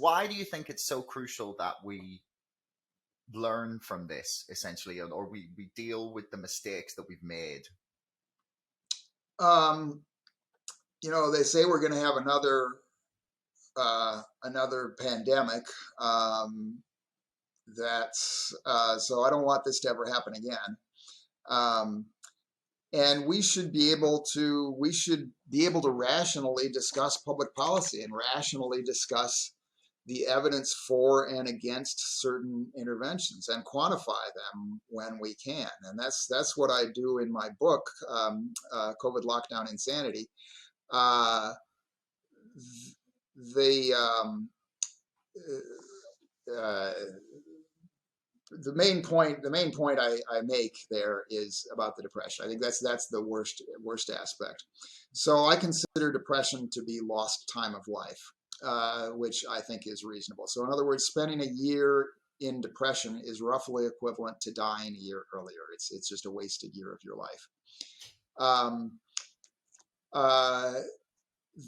why do you think it's so crucial that we learn from this, essentially, or we deal with the mistakes that we've made? They say we're going to have another pandemic. So I don't want this to ever happen again. And we should be able to rationally discuss public policy and rationally discuss the evidence for and against certain interventions and quantify them when we can. And that's what I do in my book, COVID Lockdown Insanity. The main point I make there is about the depression. I think that's the worst aspect. So I consider depression to be lost time of life, which I think is reasonable. So in other words, spending a year in depression is roughly equivalent to dying a year earlier. It's just a wasted year of your life.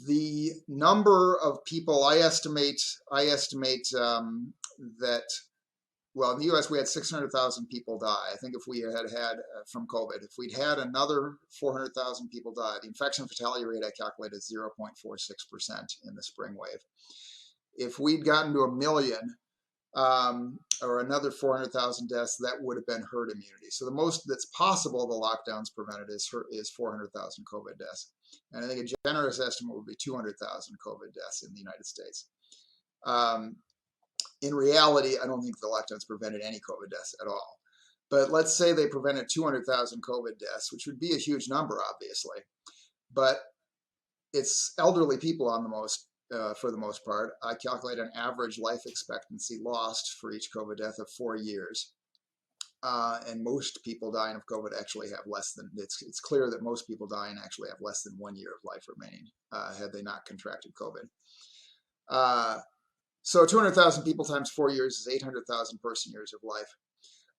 The number of people I estimate that. Well, in the U.S., we had 600,000 people die. I think if we had from COVID, if we'd had another 400,000 people die, the infection fatality rate I calculated is 0.46% in the spring wave. If we'd gotten to 1 million or another 400,000 deaths, that would have been herd immunity. So the most that's possible the lockdowns prevented is 400,000 COVID deaths. And I think a generous estimate would be 200,000 COVID deaths in the United States. In reality, I don't think the lockdowns prevented any COVID deaths at all. But let's say they prevented 200,000 COVID deaths, which would be a huge number, obviously. But it's elderly people for the most part. I calculate an average life expectancy lost for each COVID death of 4 years. And most people dying of COVID actually have less than, it's clear that most people dying actually have less than 1 year of life remaining had they not contracted COVID. So 200,000 people times 4 years is 800,000 person years of life.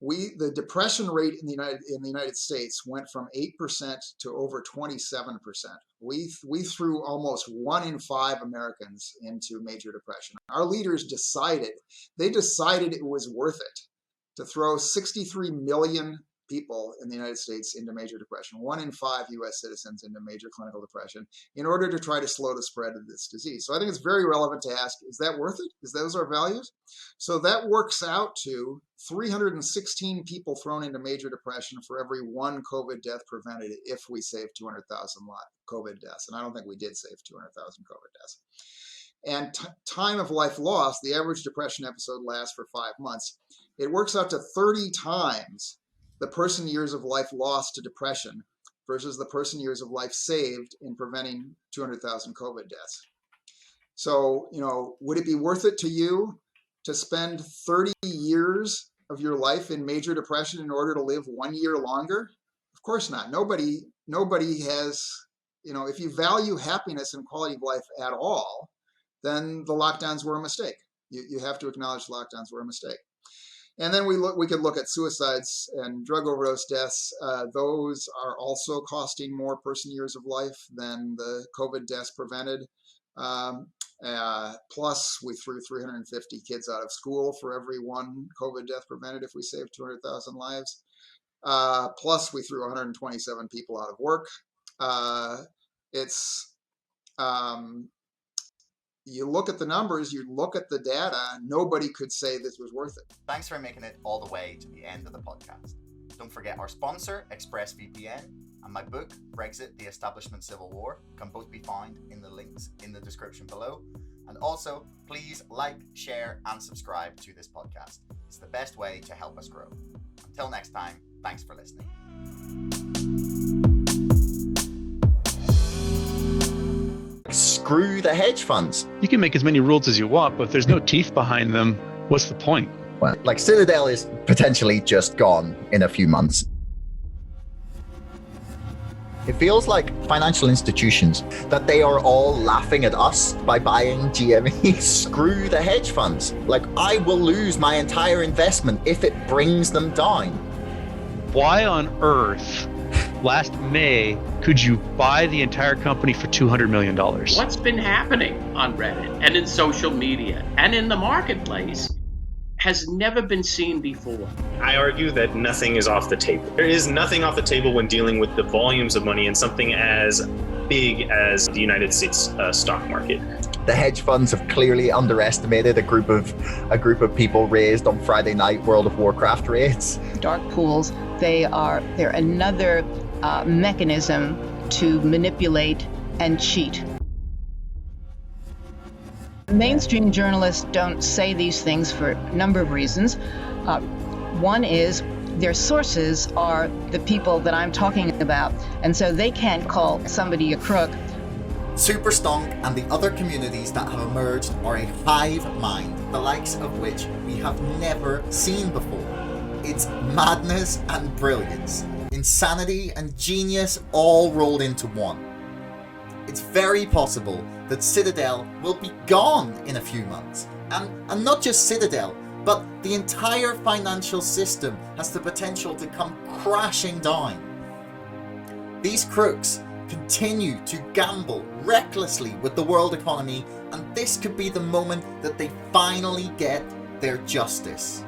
The depression rate in the United States went from 8% to over 27%. We threw almost 1 in 5 Americans into major depression. Our leaders decided it was worth it to throw 63 million people in the United States into major depression, 1 in 5 U.S. citizens into major clinical depression, in order to try to slow the spread of this disease. So I think it's very relevant to ask, is that worth it? Is those our values? So that works out to 316 people thrown into major depression for every 1 COVID death prevented if we saved 200,000 COVID deaths. And I don't think we did save 200,000 COVID deaths. And time of life lost, the average depression episode lasts for 5 months. It works out to 30 times the person years of life lost to depression versus the person years of life saved in preventing 200,000 COVID deaths. So, would it be worth it to you to spend 30 years of your life in major depression in order to live 1 year longer? Of course not. Nobody has, if you value happiness and quality of life at all, then the lockdowns were a mistake. You have to acknowledge lockdowns were a mistake. And then we could look at suicides and drug overdose deaths. Those are also costing more person years of life than the COVID deaths prevented. Plus, we threw 350 kids out of school for every 1 COVID death prevented if we saved 200,000 lives. Plus, we threw 127 people out of work. You look at the numbers, you look at the data, nobody could say this was worth it. Thanks for making it all the way to the end of the podcast. Don't forget our sponsor, ExpressVPN, and my book, Brexit, The Establishment Civil War, can both be found in the links in the description below. And also, please like, share, and subscribe to this podcast. It's the best way to help us grow. Until next time, thanks for listening. Screw the hedge funds. You can make as many rules as you want, but if there's no teeth behind them, what's the point? Well, Citadel is potentially just gone in a few months. It feels like financial institutions, that they are all laughing at us by buying GME. Screw the hedge funds. I will lose my entire investment if it brings them down. Why on earth last May, could you buy the entire company for $200 million? What's been happening on Reddit and in social media and in the marketplace has never been seen before. I argue that nothing is off the table. There is nothing off the table when dealing with the volumes of money in something as big as the United States stock market. The hedge funds have clearly underestimated a group of people raised on Friday night World of Warcraft raids. Dark pools, they're another mechanism to manipulate and cheat. Mainstream journalists don't say these things for a number of reasons. One is their sources are the people that I'm talking about, and so they can't call somebody a crook. Superstonk and the other communities that have emerged are a hive mind, the likes of which we have never seen before. It's madness and brilliance, insanity and genius all rolled into one. It's very possible that Citadel will be gone in a few months. And not just Citadel, but the entire financial system has the potential to come crashing down. These crooks continue to gamble recklessly with the world economy, and this could be the moment that they finally get their justice.